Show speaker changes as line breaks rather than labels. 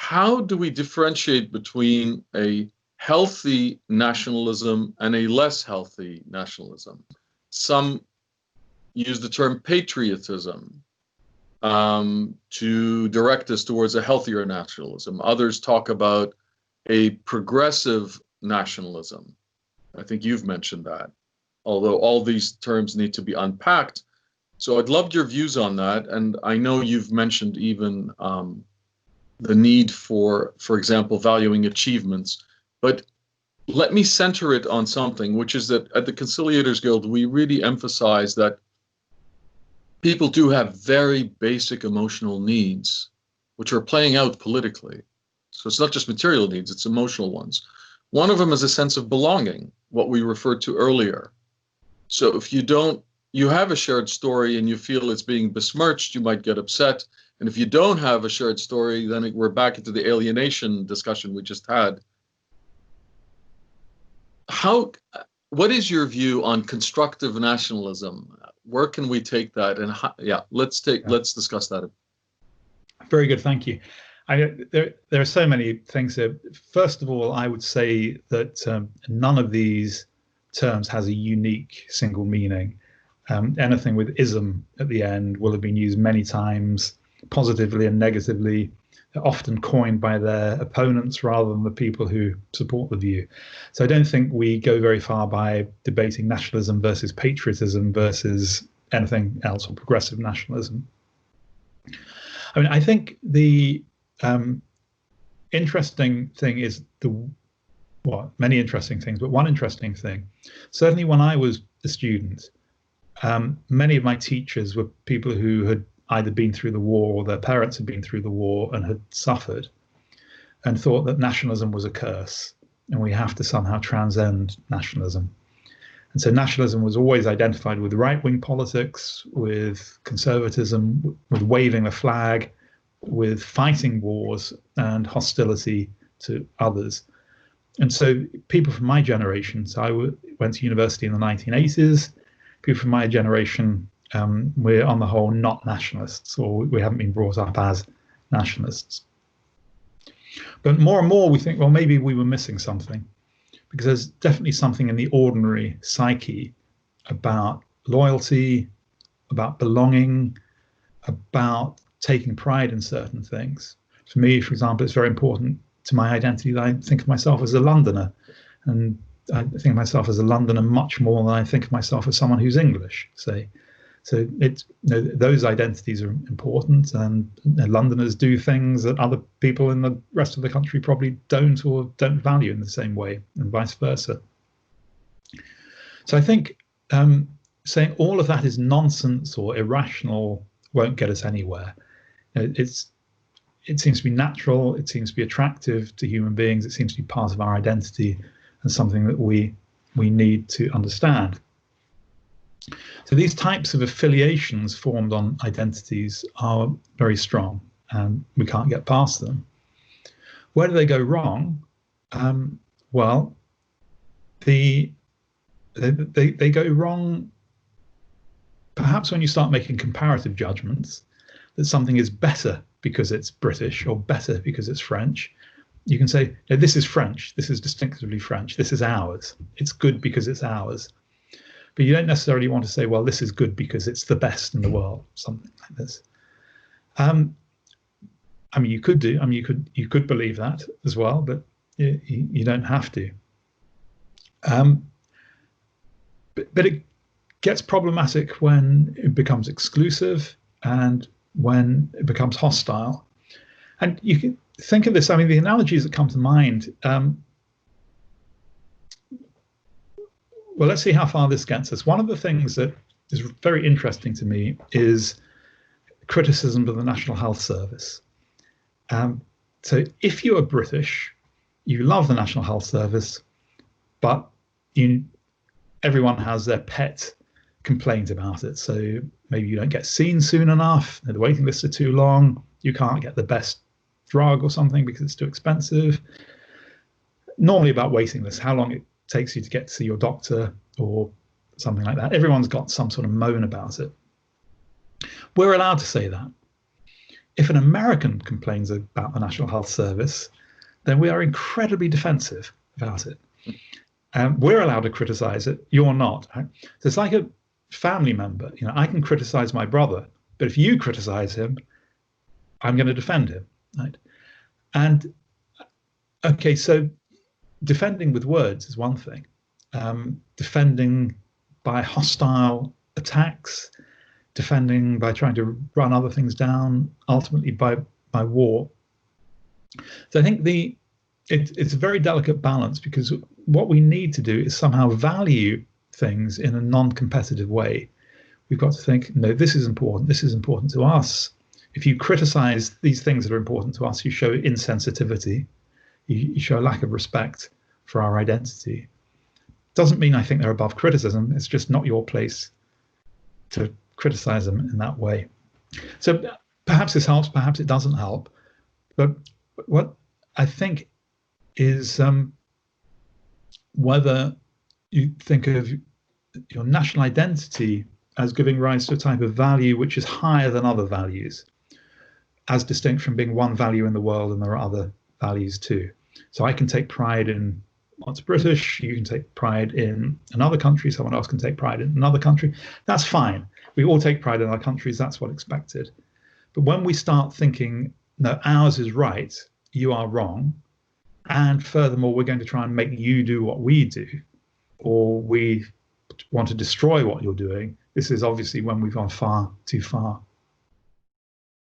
how do we differentiate between a healthy nationalism and a less healthy nationalism? Some use the term patriotism to direct us towards a healthier nationalism. Others talk about a progressive nationalism. I think you've mentioned that, although all these terms need to be unpacked. So I'd love your views on that. And I know you've mentioned even the need for example, valuing achievements. But let me center it on something, which is that at the Conciliators Guild, we really emphasize that people do have very basic emotional needs, which are playing out politically. So it's not just material needs, it's emotional ones. One of them is a sense of belonging, what we referred to earlier. So if you have a shared story and you feel it's being besmirched, you might get upset. And if you don't have a shared story, then we're back into the alienation discussion we just had. What is your view on constructive nationalism? Where can we take that? And let's discuss that.
Very good, thank you. There are so many things there. First of all, I would say that none of these terms has a unique single meaning. Anything with ism at the end will have been used many times, positively and negatively, often coined by their opponents rather than the people who support the view. So I don't think we go very far by debating nationalism versus patriotism versus anything else, or progressive nationalism. I mean, I think the interesting thing is many interesting things, but one interesting thing, certainly when I was a student, many of my teachers were people who had either been through the war or their parents had been through the war and had suffered, and thought that nationalism was a curse and we have to somehow transcend nationalism. And so nationalism was always identified with right-wing politics, with conservatism, with waving the flag, with fighting wars and hostility to others. And so people from my generation, so I went to university in the 1980s, people from my generation, we're on the whole not nationalists, or we haven't been brought up as nationalists. But more and more we think, well, maybe we were missing something, because there's definitely something in the ordinary psyche about loyalty, about belonging, about taking pride in certain things. For me, for example, it's very important to my identity that I think of myself as a Londoner, and I think of myself as a Londoner much more than I think of myself as someone who's English, say. So those identities are important, and Londoners do things that other people in the rest of the country probably don't, or don't value in the same way, and vice versa. So I think saying all of that is nonsense or irrational won't get us anywhere. It seems to be natural, it seems to be attractive to human beings, it seems to be part of our identity and something that we need to understand. So these types of affiliations formed on identities are very strong, and we can't get past them. Where do they go wrong? Well, they go wrong perhaps when you start making comparative judgments, that something is better because it's British or better because it's French. You can say, no, this is French, this is distinctively French, this is ours, it's good because it's ours. But you don't necessarily want to say, well, this is good because it's the best in the world, something like this. I mean, you could do. I mean, you could believe that as well, but you don't have to. But it gets problematic when it becomes exclusive and when it becomes hostile. And you can think of this. I mean, the analogies that come to mind. Well, let's see how far this gets us. One of the things that is very interesting to me is criticism of the National Health Service. So if you are British, you love the National Health Service, but everyone has their pet complaint about it. So maybe you don't get seen soon enough, the waiting lists are too long, you can't get the best drug or something because it's too expensive. Normally about waiting lists, how long it takes you to get to see your doctor or something like that. Everyone's got some sort of moan about it. We're allowed to say that. If an American complains about the National Health Service, then we are incredibly defensive about it. We're allowed to criticize it, you're not. Right? So it's like a family member. I can criticize my brother, but if you criticize him, I'm going to defend him. Right? And okay, so defending with words is one thing. Defending by hostile attacks, defending by trying to run other things down, ultimately by war. So I think it's a very delicate balance, because what we need to do is somehow value things in a non-competitive way. We've got to think, no, this is important to us. If you criticize these things that are important to us, you show insensitivity, you show a lack of respect for our identity. Doesn't mean I think they're above criticism. It's just not your place to criticize them in that way. So perhaps this helps, perhaps it doesn't help. But what I think is whether you think of your national identity as giving rise to a type of value which is higher than other values, as distinct from being one value in the world and there are other values too. So I can take pride in what's British, you can take pride in another country, someone else can take pride in another country. That's fine. We all take pride in our countries, that's what's expected. But when we start thinking, no, ours is right, you are wrong, and furthermore, we're going to try and make you do what we do, or we want to destroy what you're doing, this is obviously when we've gone far too far.